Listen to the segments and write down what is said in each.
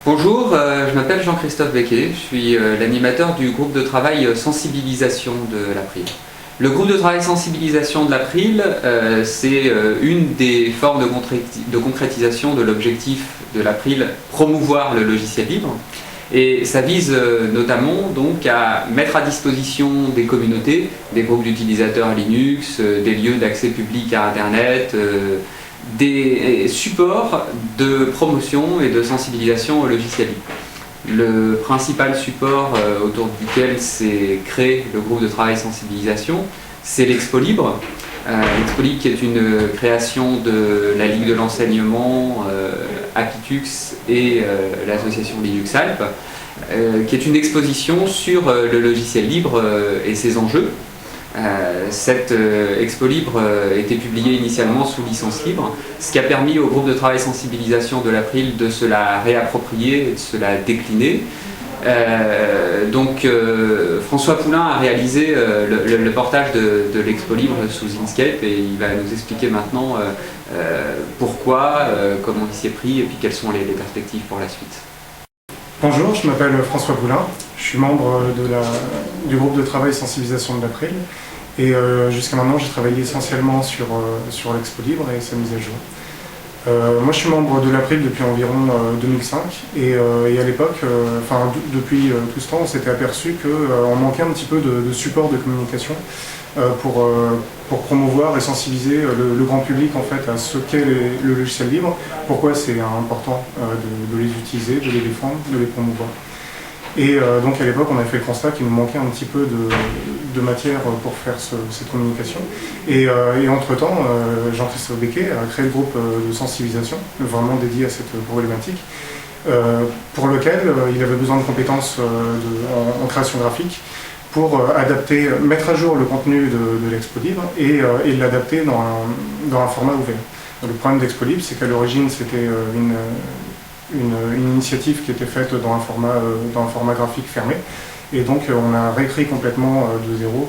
Bonjour, je m'appelle Jean-Christophe Becquet, je suis l'animateur du groupe de travail sensibilisation de l'April. Le groupe de travail sensibilisation de l'April, c'est une des formes de concrétisation de l'objectif de l'April, promouvoir le logiciel libre. Et ça vise notamment donc à mettre à disposition des communautés, des groupes d'utilisateurs Linux, des lieux d'accès public à Internet, des supports de promotion et de sensibilisation au logiciel libre. Le principal support autour duquel s'est créé le groupe de travail sensibilisation, c'est l'Expo Libre. L'Expo Libre qui est une création de la Ligue de l'enseignement, Apitux et l'association Linux Alpes, qui est une exposition sur le logiciel libre et ses enjeux. Cette Expo Libre était publiée initialement sous licence libre, ce qui a permis au groupe de travail sensibilisation de l'April de se la réapproprier et de se la décliner. François Poulain a réalisé le portage de l'Expo Libre sous Inkscape et il va nous expliquer maintenant pourquoi, comment il s'y est pris et puis quelles sont les perspectives pour la suite. Bonjour, je m'appelle François Poulain, je suis membre du groupe de travail sensibilisation de l'April et jusqu'à maintenant j'ai travaillé essentiellement sur l'Expo Libre et sa mise à jour. Moi je suis membre de l'April depuis environ 2005 et à l'époque, depuis tout ce temps, on s'était aperçu qu'on manquait un petit peu de support de communication pour promouvoir et sensibiliser le grand public en fait, à ce qu'est le logiciel libre, pourquoi c'est important de les utiliser, de les défendre, de les promouvoir. Et donc à l'époque on a fait le constat qu'il nous manquait un petit peu de matière pour faire cette communication. Et entre-temps, Jean-Christophe Becquet a créé le groupe de sensibilisation, vraiment dédié à cette problématique, pour lequel il avait besoin de compétences en création graphique, pour adapter, mettre à jour le contenu de l'Expo Libre et l'adapter dans un format ouvert. Le problème d'Expo Libre, c'est qu'à l'origine, c'était une initiative qui était faite dans un format graphique fermé. Et donc, on a réécrit complètement de zéro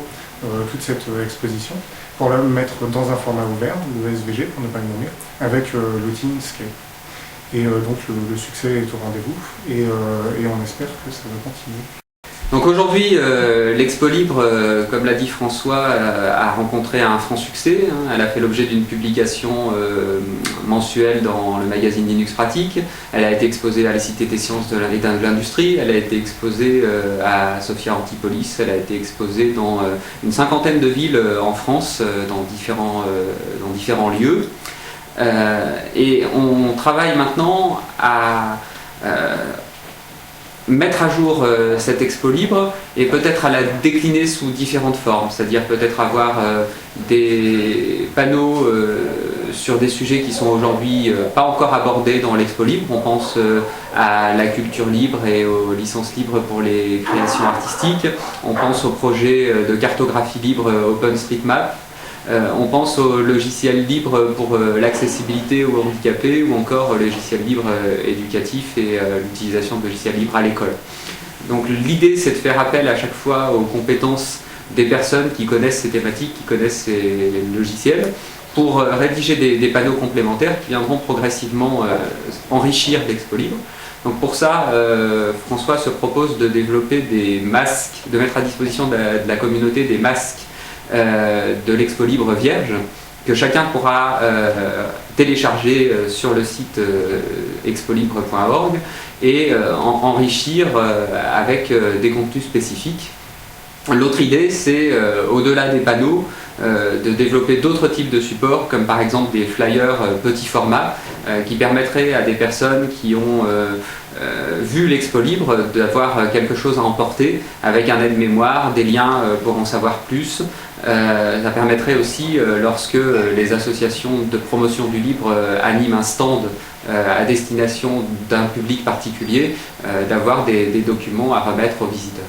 toute cette exposition pour la mettre dans un format ouvert, le SVG pour ne pas le nommer, avec l'outil Inkscape. Et donc, le succès est au rendez-vous et on espère que ça va continuer. Donc aujourd'hui, l'Expo Libre, comme l'a dit François, a rencontré un franc succès. Elle a fait l'objet d'une publication mensuelle dans le magazine Linux Pratique. Elle a été exposée à la Cité des Sciences de l'Industrie. Elle a été exposée à Sophia Antipolis. Elle a été exposée dans une cinquantaine de villes en France, dans différents lieux. Et on travaille maintenant à mettre à jour cette Expo Libre et peut-être à la décliner sous différentes formes, c'est-à-dire peut-être avoir des panneaux sur des sujets qui sont aujourd'hui pas encore abordés dans l'Expo Libre. On pense à la culture libre et aux licences libres pour les créations artistiques. On pense au projet de cartographie libre OpenStreetMap. On pense au logiciel libre pour l'accessibilité aux handicapés ou encore au logiciel libre éducatif et l'utilisation de logiciels libres à l'école. Donc l'idée c'est de faire appel à chaque fois aux compétences des personnes qui connaissent ces thématiques, qui connaissent ces logiciels, pour rédiger des panneaux complémentaires qui viendront progressivement enrichir l'Expo Libre. Donc pour ça, François se propose de développer des masques, de mettre à disposition de la communauté des masques de l'Expo Libre vierge que chacun pourra télécharger sur le site expolibre.org et enrichir avec des contenus spécifiques. L'autre idée, c'est au-delà des panneaux, de développer d'autres types de supports, comme par exemple des flyers petit format, qui permettraient à des personnes qui ont vu l'Expo Libre d'avoir quelque chose à emporter avec un aide-mémoire, des liens pour en savoir plus. Ça permettrait aussi, lorsque les associations de promotion du libre animent un stand à destination d'un public particulier, d'avoir des documents à remettre aux visiteurs.